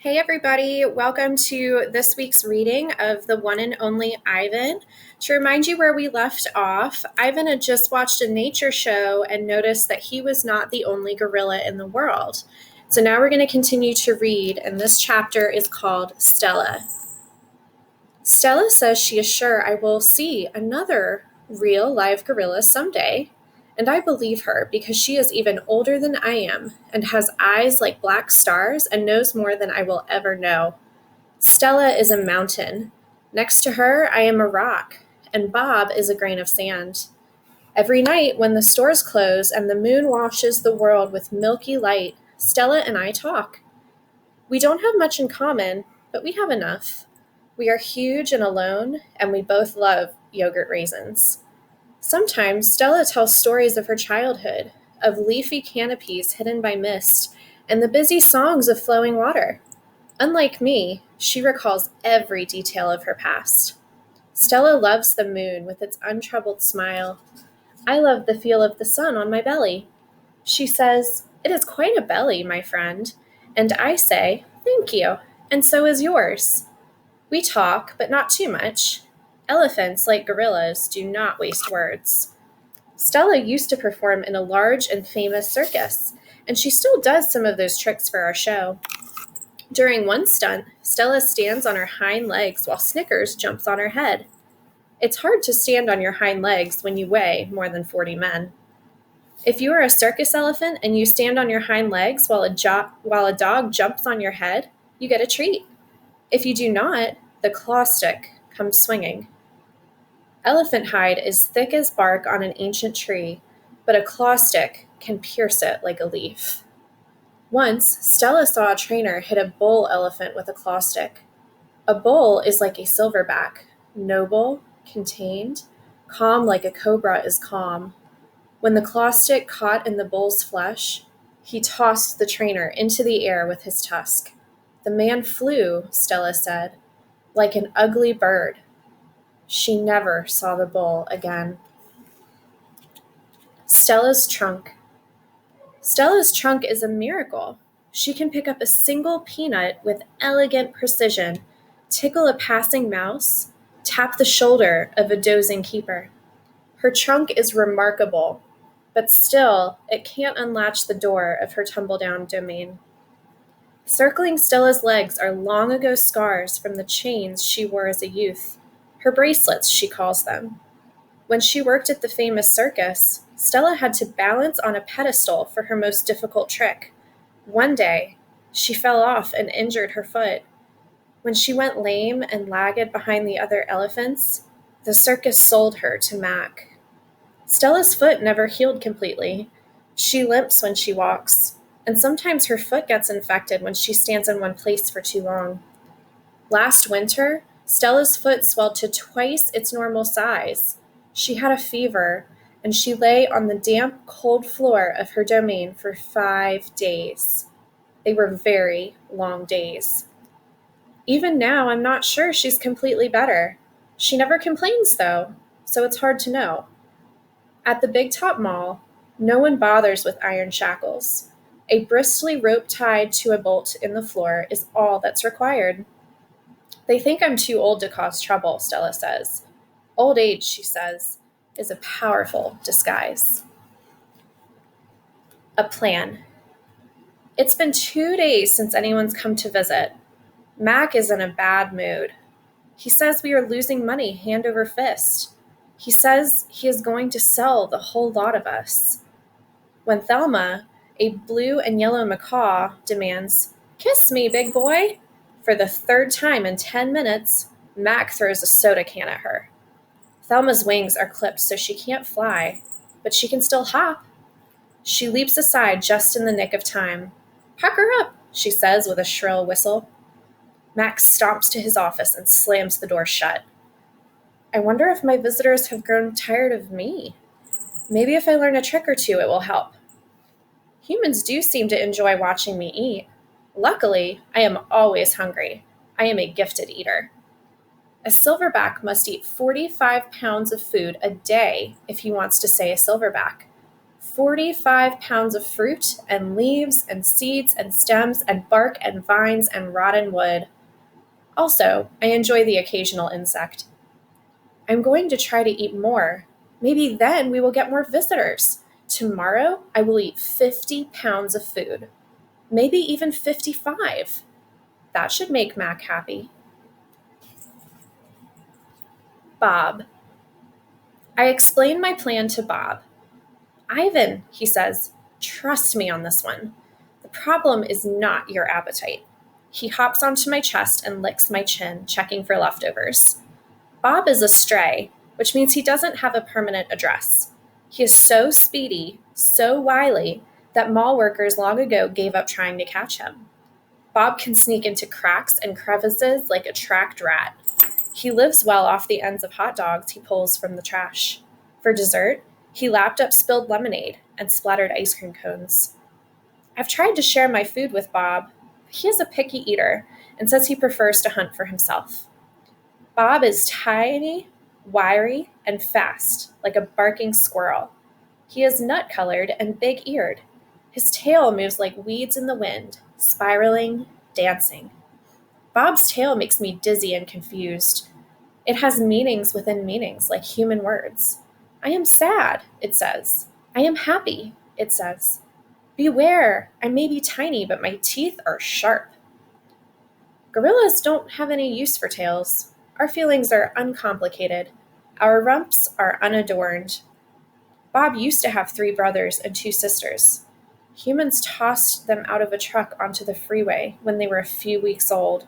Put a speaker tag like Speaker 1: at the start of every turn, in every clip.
Speaker 1: Hey everybody, welcome to this week's reading of The One and Only Ivan. To remind you where we left off, Ivan had just watched a nature show and noticed that he was not the only gorilla in the world. So now we're going to continue to read, and this chapter is called Stella. Stella says she is sure I will see another real live gorilla someday. And I believe her because she is even older than I am and has eyes like black stars and knows more than I will ever know. Stella is a mountain. Next to her, I am a rock, and Bob is a grain of sand. Every night, when the stores close and the moon washes the world with milky light, Stella and I talk. We don't have much in common, but we have enough. We are huge and alone, and we both love yogurt raisins. Sometimes Stella tells stories of her childhood, of leafy canopies hidden by mist, and the busy songs of flowing water. Unlike me, she recalls every detail of her past. Stella loves the moon with its untroubled smile. I love the feel of the sun on my belly. She says, "It is quite a belly, my friend." And I say, "Thank you, and so is yours." We talk, but not too much. Elephants, like gorillas, do not waste words. Stella used to perform in a large and famous circus, and she still does some of those tricks for our show. During one stunt, Stella stands on her hind legs while Snickers jumps on her head. It's hard to stand on your hind legs when you weigh more than 40 men. If you are a circus elephant and you stand on your hind legs while a dog jumps on your head, you get a treat. If you do not, the claw stick comes swinging. Elephant hide is thick as bark on an ancient tree, but a claw stick can pierce it like a leaf. Once, Stella saw a trainer hit a bull elephant with a claw stick. A bull is like a silverback, noble, contained, calm like a cobra is calm. When the claw stick caught in the bull's flesh, he tossed the trainer into the air with his tusk. The man flew, Stella said, like an ugly bird. She never saw the bull again. Stella's trunk. Stella's trunk is a miracle. She can pick up a single peanut with elegant precision, tickle a passing mouse, tap the shoulder of a dozing keeper. Her trunk is remarkable, but still, it can't unlatch the door of her tumble-down domain. Circling Stella's legs are long ago scars from the chains she wore as a youth. Her bracelets, she calls them. When she worked at the famous circus, Stella had to balance on a pedestal for her most difficult trick. One day, she fell off and injured her foot. When she went lame and lagged behind the other elephants, the circus sold her to Mac. Stella's foot never healed completely. She limps when she walks, and sometimes her foot gets infected when she stands in one place for too long. Last winter, Stella's foot swelled to twice its normal size. She had a fever, and she lay on the damp, cold floor of her domain for 5 days. They were very long days. Even now, I'm not sure she's completely better. She never complains, though, so it's hard to know. At the Big Top Mall, no one bothers with iron shackles. A bristly rope tied to a bolt in the floor is all that's required. They think I'm too old to cause trouble, Stella says. Old age, she says, is a powerful disguise. A plan. It's been 2 days since anyone's come to visit. Mac is in a bad mood. He says we are losing money hand over fist. He says he is going to sell the whole lot of us. When Thelma, a blue and yellow macaw, demands, "Kiss me, big boy," for the third time in 10 minutes, Mac throws a soda can at her. Thelma's wings are clipped so she can't fly, but she can still hop. She leaps aside just in the nick of time. "Pucker up," she says with a shrill whistle. Max stomps to his office and slams the door shut. I wonder if my visitors have grown tired of me. Maybe if I learn a trick or two, it will help. Humans do seem to enjoy watching me eat. Luckily, I am always hungry. I am a gifted eater. A silverback must eat 45 pounds of food a day if he wants to stay a silverback. 45 pounds of fruit and leaves and seeds and stems and bark and vines and rotten wood. Also, I enjoy the occasional insect. I'm going to try to eat more. Maybe then we will get more visitors. Tomorrow, I will eat 50 pounds of food. Maybe even 55. That should make Mac happy. Bob. I explain my plan to Bob. Ivan, he says, trust me on this one. The problem is not your appetite. He hops onto my chest and licks my chin, checking for leftovers. Bob is a stray, which means he doesn't have a permanent address. He is so speedy, so wily, that mall workers long ago gave up trying to catch him. Bob can sneak into cracks and crevices like a tracked rat. He lives well off the ends of hot dogs he pulls from the trash. For dessert, he lapped up spilled lemonade and splattered ice cream cones. I've tried to share my food with Bob. He is a picky eater and says he prefers to hunt for himself. Bob is tiny, wiry, and fast, like a barking squirrel. He is nut-colored and big-eared. His tail moves like weeds in the wind, spiraling, dancing. Bob's tail makes me dizzy and confused. It has meanings within meanings, like human words. I am sad, it says. I am happy, it says. Beware, I may be tiny, but my teeth are sharp. Gorillas don't have any use for tails. Our feelings are uncomplicated. Our rumps are unadorned. Bob used to have 3 brothers and 2 sisters. Humans tossed them out of a truck onto the freeway when they were a few weeks old.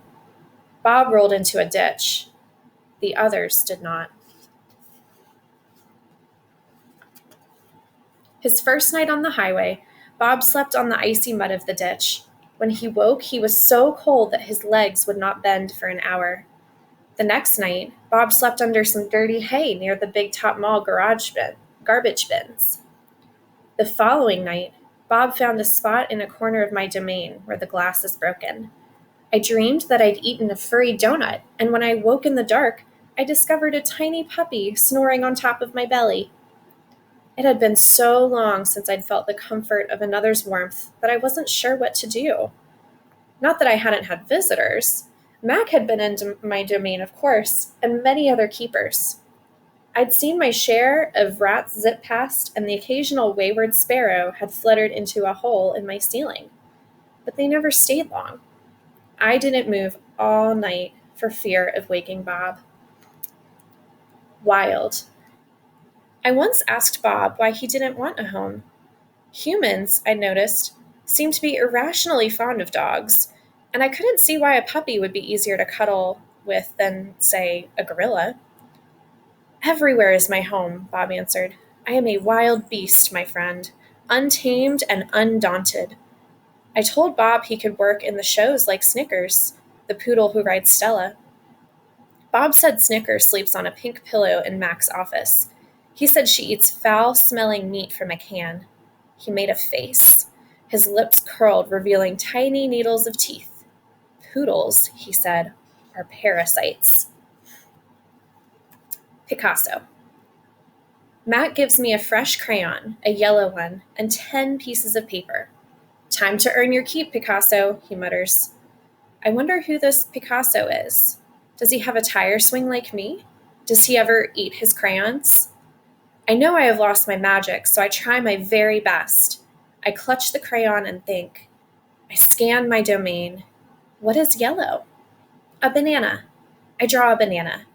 Speaker 1: Bob rolled into a ditch. The others did not. His first night on the highway, Bob slept on the icy mud of the ditch. When he woke, he was so cold that his legs would not bend for an hour. The next night, Bob slept under some dirty hay near the Big Top Mall garbage bins. The following night, Bob found a spot in a corner of my domain where the glass is broken. I dreamed that I'd eaten a furry donut, and when I woke in the dark, I discovered a tiny puppy snoring on top of my belly. It had been so long since I'd felt the comfort of another's warmth that I wasn't sure what to do. Not that I hadn't had visitors. Mac had been in my domain, of course, and many other keepers. I'd seen my share of rats zip past, and the occasional wayward sparrow had fluttered into a hole in my ceiling. But they never stayed long. I didn't move all night for fear of waking Bob. Wild. I once asked Bob why he didn't want a home. Humans, I noticed, seem to be irrationally fond of dogs, and I couldn't see why a puppy would be easier to cuddle with than, say, a gorilla. Everywhere is my home, Bob answered. I am a wild beast, my friend, untamed and undaunted. I told Bob he could work in the shows like Snickers, the poodle who rides Stella. Bob said Snickers sleeps on a pink pillow in Mac's office. He said she eats foul-smelling meat from a can. He made a face. His lips curled, revealing tiny needles of teeth. Poodles, he said, are parasites. Picasso. Mac gives me a fresh crayon, a yellow one, and 10 pieces of paper. Time to earn your keep, Picasso, he mutters. I wonder who this Picasso is. Does he have a tire swing like me? Does he ever eat his crayons? I know I have lost my magic, so I try my very best. I clutch the crayon and think. I scan my domain. What is yellow? A banana. I draw a banana.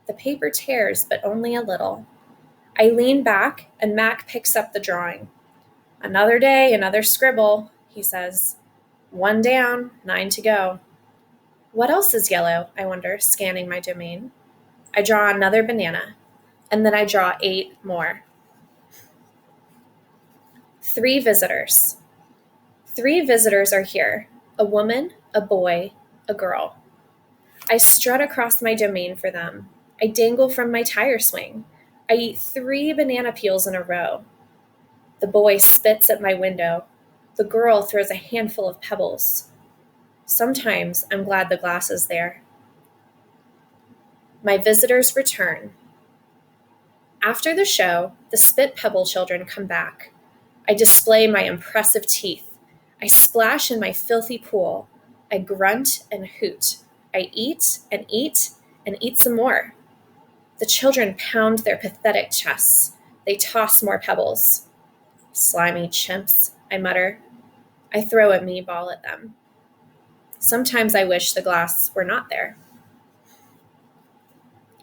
Speaker 1: The paper tears, but only a little. I lean back, and Mac picks up the drawing. Another day, another scribble, he says. 1 down, 9 to go. What else is yellow, I wonder, scanning my domain. I draw another banana, and then I draw 8 more. 3 visitors. 3 visitors are here, a woman, a boy, a girl. I strut across my domain for them. I dangle from my tire swing. I eat 3 banana peels in a row. The boy spits at my window. The girl throws a handful of pebbles. Sometimes I'm glad the glass is there. My visitors return. After the show, the spit pebble children come back. I display my impressive teeth. I splash in my filthy pool. I grunt and hoot. I eat and eat and eat some more. The children pound their pathetic chests. They toss more pebbles. Slimy chimps, I mutter. I throw a meatball at them. Sometimes I wish the glass were not there.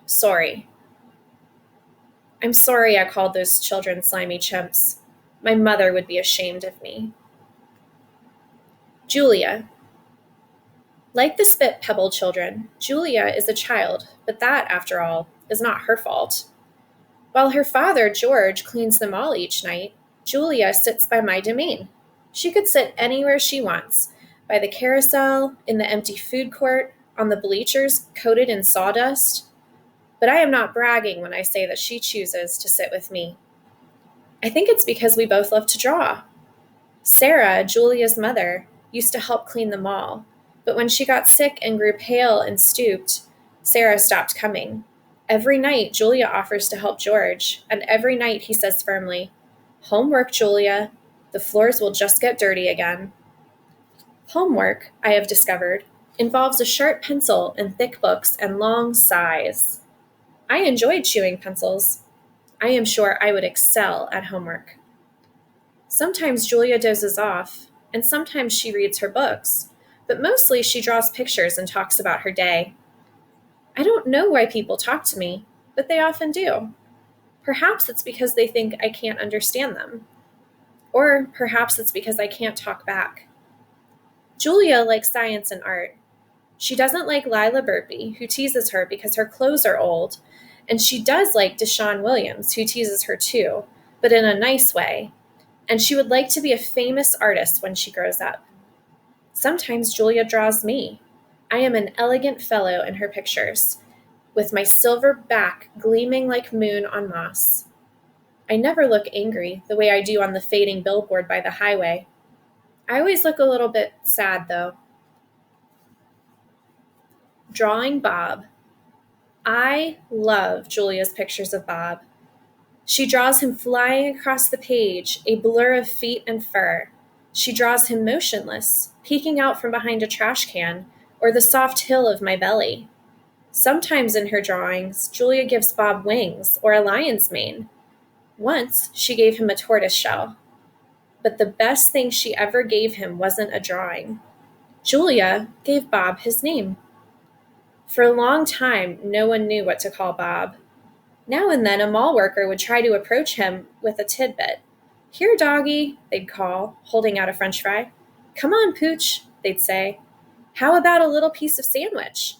Speaker 1: Sorry. I'm sorry I called those children slimy chimps. My mother would be ashamed of me. Julia. Like the spit pebble children, Julia is a child, but that, after all, is not her fault. While her father, George, cleans them all each night, Julia sits by my domain. She could sit anywhere she wants, by the carousel, in the empty food court, on the bleachers coated in sawdust. But I am not bragging when I say that she chooses to sit with me. I think it's because we both love to draw. Sarah, Julia's mother, used to help clean them all, but when she got sick and grew pale and stooped, Sarah stopped coming. Every night, Julia offers to help George, and every night he says firmly, "Homework, Julia. The floors will just get dirty again." Homework, I have discovered, involves a sharp pencil and thick books and long sighs. I enjoyed chewing pencils. I am sure I would excel at homework. Sometimes Julia dozes off, and sometimes she reads her books, but mostly she draws pictures and talks about her day. I don't know why people talk to me, but they often do. Perhaps it's because they think I can't understand them. Or perhaps it's because I can't talk back. Julia likes science and art. She doesn't like Lila Burpee, who teases her because her clothes are old, and she does like Deshaun Williams, who teases her too, but in a nice way, and she would like to be a famous artist when she grows up. Sometimes Julia draws me. I am an elegant fellow in her pictures, with my silver back gleaming like moon on moss. I never look angry the way I do on the fading billboard by the highway. I always look a little bit sad, though. Drawing Bob. I love Julia's pictures of Bob. She draws him flying across the page, a blur of feet and fur. She draws him motionless, peeking out from behind a trash can, or the soft hill of my belly. Sometimes in her drawings, Julia gives Bob wings or a lion's mane. Once, she gave him a tortoise shell. But the best thing she ever gave him wasn't a drawing. Julia gave Bob his name. For a long time, no one knew what to call Bob. Now and then, a mall worker would try to approach him with a tidbit. "Here, doggy," they'd call, holding out a french fry. "Come on, Pooch," they'd say. "How about a little piece of sandwich?"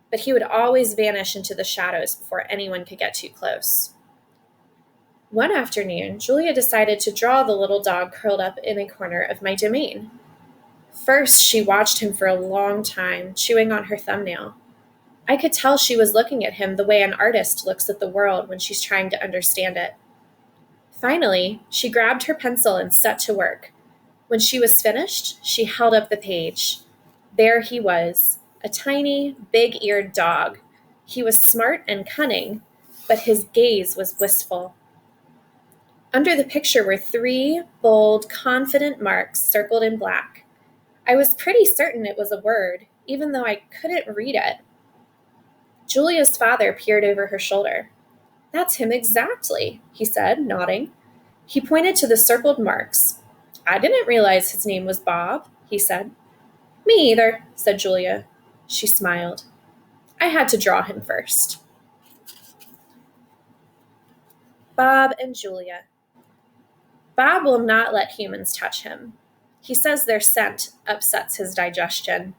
Speaker 1: But he would always vanish into the shadows before anyone could get too close. One afternoon, Julia decided to draw the little dog curled up in a corner of my domain. First, she watched him for a long time, chewing on her thumbnail. I could tell she was looking at him the way an artist looks at the world when she's trying to understand it. Finally, she grabbed her pencil and set to work. When she was finished, she held up the page. There he was, a tiny, big-eared dog. He was smart and cunning, but his gaze was wistful. Under the picture were 3 bold, confident marks circled in black. I was pretty certain it was a word, even though I couldn't read it. Julia's father peered over her shoulder. "That's him exactly," he said, nodding. He pointed to the circled marks. "I didn't realize his name was Bob," he said. "Me either," said Julia. She smiled. "I had to draw him first." Bob and Julia. Bob will not let humans touch him. He says their scent upsets his digestion.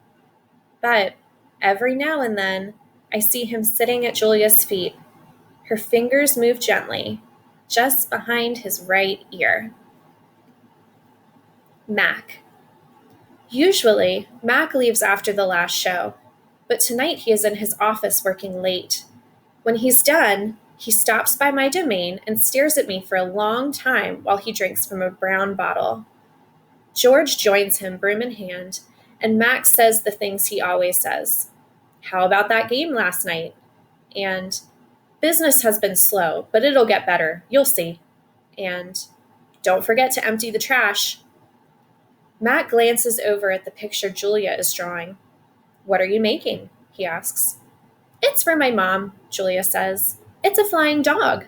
Speaker 1: But every now and then, I see him sitting at Julia's feet. Her fingers move gently, just behind his right ear. Mac. Usually, Mac leaves after the last show, but tonight he is in his office working late. When he's done, he stops by my domain and stares at me for a long time while he drinks from a brown bottle. George joins him, broom in hand, and Mac says the things he always says. "How about that game last night?" And "Business has been slow, but it'll get better, you'll see." And Don't forget to empty the trash. Matt glances over at the picture Julia is drawing. What are you making? He asks. It's for my mom, Julia says. It's a flying dog.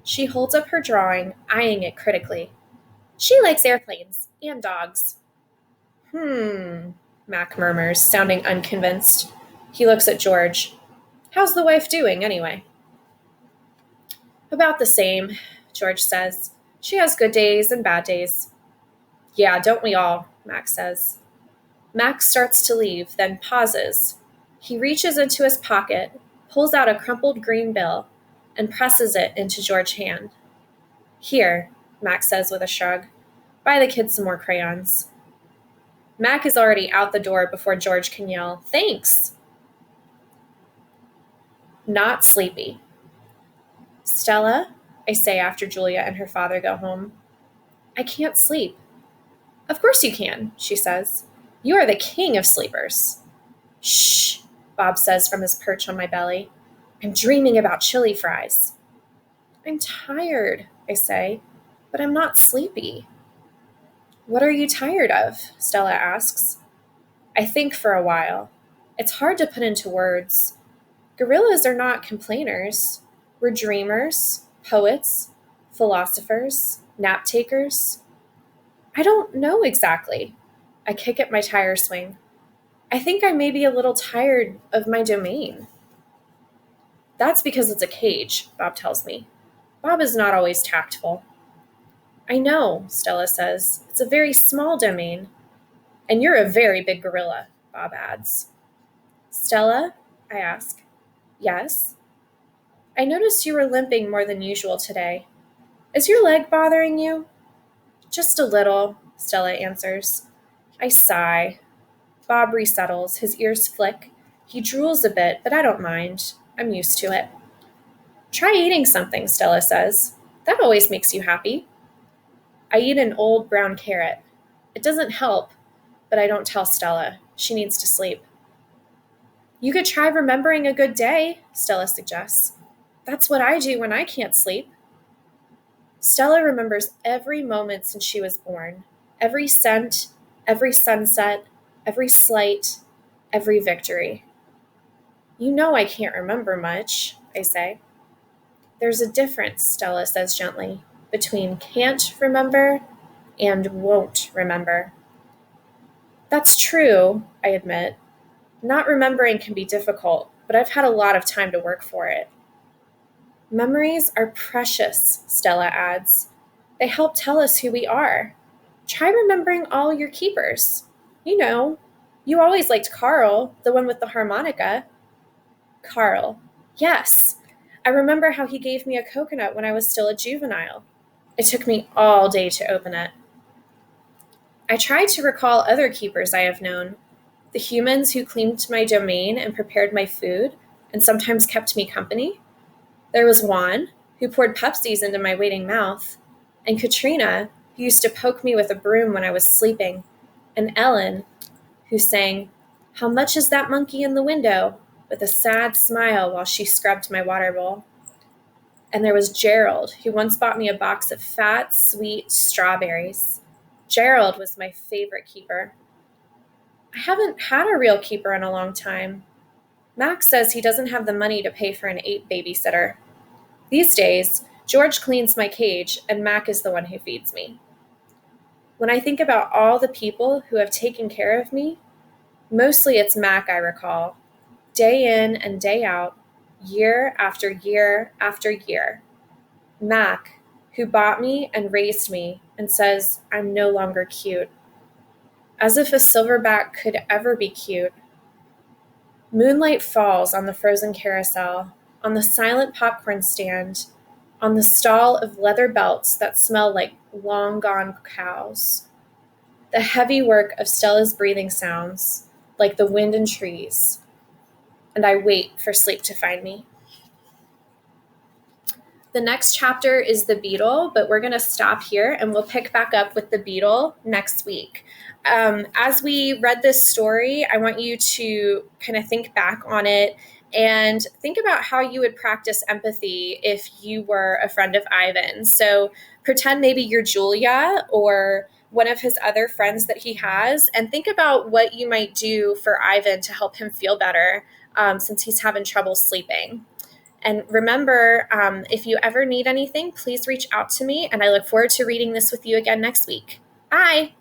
Speaker 1: She holds up her drawing, eyeing it critically. She likes airplanes and dogs. Mac murmurs, sounding unconvinced. He looks at George. How's the wife doing, anyway? About the same, George says. She has good days and bad days. Yeah, don't we all, Mac says. Mac starts to leave, then pauses. He reaches into his pocket, pulls out a crumpled green bill, and presses it into George's hand. Here, Mac says with a shrug. Buy the kids some more crayons. Mac is already out the door before George can yell, Thanks! Not sleepy. Stella, I say after Julia and her father go home. I can't sleep. Of course you can, she says. You are the king of sleepers. Shh, Bob says from his perch on my belly. I'm dreaming about chili fries. I'm tired, I say, but I'm not sleepy. What are you tired of? Stella asks. I think for a while. It's hard to put into words. Gorillas are not complainers. We're dreamers, poets, philosophers, nap takers. I don't know exactly. I kick at my tire swing. I think I may be a little tired of my domain. That's because it's a cage, Bob tells me. Bob is not always tactful. I know, Stella says. It's a very small domain. And you're a very big gorilla, Bob adds. Stella? I ask. Yes? I noticed you were limping more than usual today. Is your leg bothering you? Just a little, Stella answers. I sigh. Bob resettles, his ears flick. He drools a bit, but I don't mind. I'm used to it. Try eating something, Stella says. That always makes you happy. I eat an old brown carrot. It doesn't help, but I don't tell Stella. She needs to sleep. You could try remembering a good day, Stella suggests. That's what I do when I can't sleep. Stella remembers every moment since she was born. Every scent, every sunset, every slight, every victory. You know I can't remember much, I say. There's a difference, Stella says gently, between can't remember and won't remember. That's true, I admit. Not remembering can be difficult, but I've had a lot of time to work for it. Memories are precious, Stella adds. They help tell us who we are. Try remembering all your keepers. You know, you always liked Carl, the one with the harmonica. Carl. Yes. I remember how he gave me a coconut when I was still a juvenile. It took me all day to open it. I tried to recall other keepers I have known, the humans who cleaned my domain and prepared my food and sometimes kept me company. There was Juan, who poured Pepsis into my waiting mouth, and Katrina, who used to poke me with a broom when I was sleeping, and Ellen, who sang, How much is that monkey in the window? With a sad smile while she scrubbed my water bowl. And there was Gerald, who once bought me a box of fat, sweet strawberries. Gerald was my favorite keeper. I haven't had a real keeper in a long time. Max says he doesn't have the money to pay for an 8 babysitter. These days, George cleans my cage and Mac is the one who feeds me. When I think about all the people who have taken care of me, mostly it's Mac I recall, day in and day out, year after year after year. Mac, who bought me and raised me and says I'm no longer cute. As if a silverback could ever be cute. Moonlight falls on the frozen carousel, on the silent popcorn stand, on the stall of leather belts that smell like long-gone cows. The heavy work of Stella's breathing sounds, like the wind in trees, and I wait for sleep to find me. The next chapter is the Beetle, but we're going to stop here and we'll pick back up with the Beetle next week. As we read this story, I want you to kind of think back on it And think about how you would practice empathy if you were a friend of Ivan. So pretend maybe you're Julia or one of his other friends that he has, and think about what you might do for Ivan to help him feel better, since he's having trouble sleeping. And remember, if you ever need anything, please reach out to me, and I look forward to reading this with you again next week. Bye.